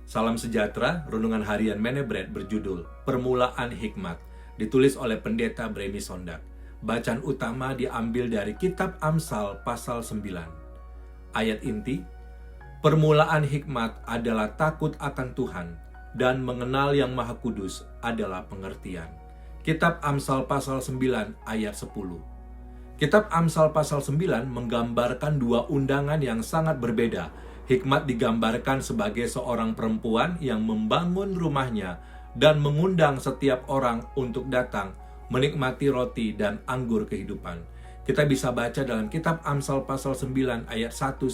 Salam sejahtera, renungan harian Menebret berjudul Permulaan Hikmat, ditulis oleh Pendeta Bremi Sondak. Bacaan utama diambil dari Kitab Amsal pasal 9. Ayat inti, permulaan hikmat adalah takut akan Tuhan, dan mengenal yang Maha Kudus adalah pengertian. Kitab Amsal pasal 9 ayat 10. Kitab Amsal pasal 9 menggambarkan dua undangan yang sangat berbeda. Hikmat digambarkan sebagai seorang perempuan yang membangun rumahnya dan mengundang setiap orang untuk datang menikmati roti dan anggur kehidupan. Kita bisa baca dalam Kitab Amsal pasal 9 ayat 1-6.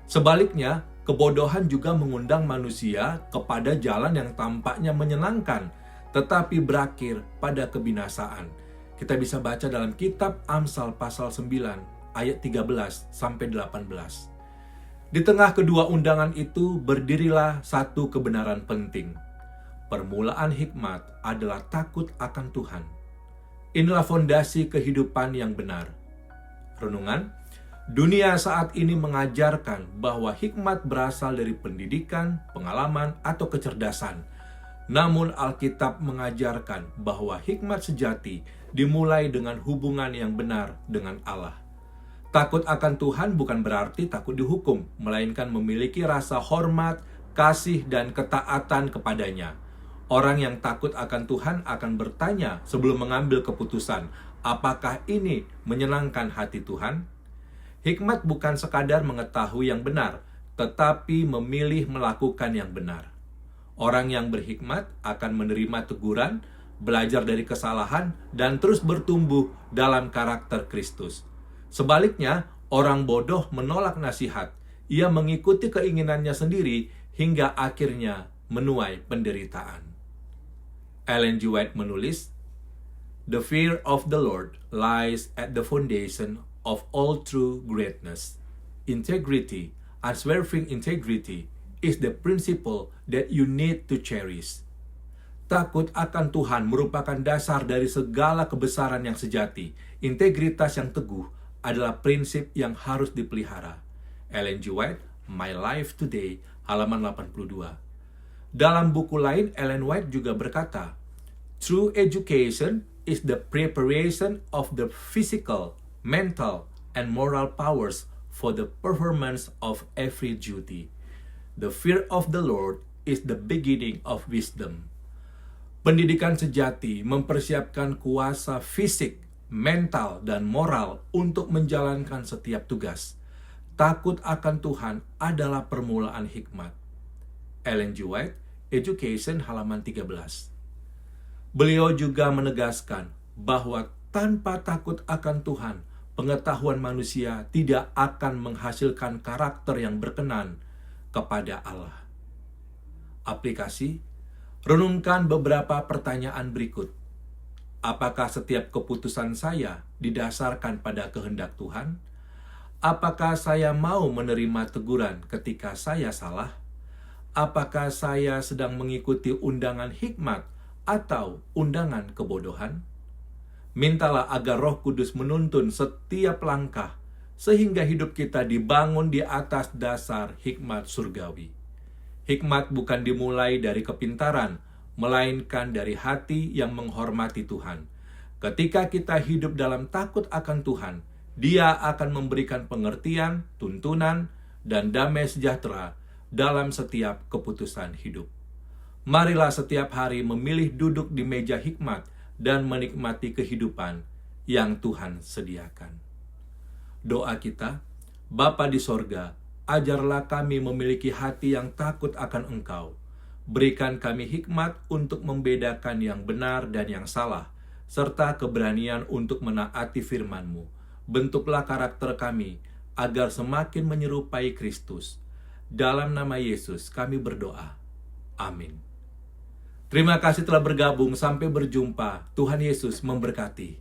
Sebaliknya, kebodohan juga mengundang manusia kepada jalan yang tampaknya menyenangkan, tetapi berakhir pada kebinasaan. Kita bisa baca dalam Kitab Amsal pasal 9 ayat 13-18. Di tengah kedua undangan itu berdirilah satu kebenaran penting. Permulaan hikmat adalah takut akan Tuhan. Inilah fondasi kehidupan yang benar. Renungan, dunia saat ini mengajarkan bahwa hikmat berasal dari pendidikan, pengalaman, atau kecerdasan. Namun Alkitab mengajarkan bahwa hikmat sejati dimulai dengan hubungan yang benar dengan Allah. Takut akan Tuhan bukan berarti takut dihukum, melainkan memiliki rasa hormat, kasih, dan ketaatan kepadanya. Orang yang takut akan Tuhan akan bertanya sebelum mengambil keputusan, apakah ini menyenangkan hati Tuhan? Hikmat bukan sekadar mengetahui yang benar, tetapi memilih melakukan yang benar. Orang yang berhikmat akan menerima teguran, belajar dari kesalahan, dan terus bertumbuh dalam karakter Kristus. Sebaliknya, orang bodoh menolak nasihat. Ia mengikuti keinginannya sendiri hingga akhirnya menuai penderitaan. Ellen G. White menulis, "The fear of the Lord lies at the foundation of all true greatness. Integrity, unswerving integrity, is the principle that you need to cherish." Takut akan Tuhan merupakan dasar dari segala kebesaran yang sejati. Integritas yang teguh adalah prinsip yang harus dipelihara. Ellen G. White, My Life Today, halaman 82. Dalam buku lain, Ellen White juga berkata, "True education is the preparation of the physical, mental, and moral powers for the performance of every duty. The fear of the Lord is the beginning of wisdom." Pendidikan sejati mempersiapkan kuasa fisik, mental, dan moral untuk menjalankan setiap tugas. Takut akan Tuhan adalah permulaan hikmat. Ellen G. White, Education, halaman 13. Beliau juga menegaskan bahwa tanpa takut akan Tuhan, pengetahuan manusia tidak akan menghasilkan karakter yang berkenan kepada Allah. Aplikasi, renungkan beberapa pertanyaan berikut. Apakah setiap keputusan saya didasarkan pada kehendak Tuhan? Apakah saya mau menerima teguran ketika saya salah? Apakah saya sedang mengikuti undangan hikmat atau undangan kebodohan? Mintalah agar Roh Kudus menuntun setiap langkah, sehingga hidup kita dibangun di atas dasar hikmat surgawi. Hikmat bukan dimulai dari kepintaran, melainkan dari hati yang menghormati Tuhan. Ketika kita hidup dalam takut akan Tuhan, Dia akan memberikan pengertian, tuntunan, dan damai sejahtera dalam setiap keputusan hidup. Marilah setiap hari memilih duduk di meja hikmat dan menikmati kehidupan yang Tuhan sediakan. Doa kita, Bapa di sorga, ajarlah kami memiliki hati yang takut akan Engkau. Berikan kami hikmat untuk membedakan yang benar dan yang salah, serta keberanian untuk menaati firman-Mu. Bentuklah karakter kami, agar semakin menyerupai Kristus. Dalam nama Yesus kami berdoa. Amin. Terima kasih telah bergabung, sampai berjumpa. Tuhan Yesus memberkati.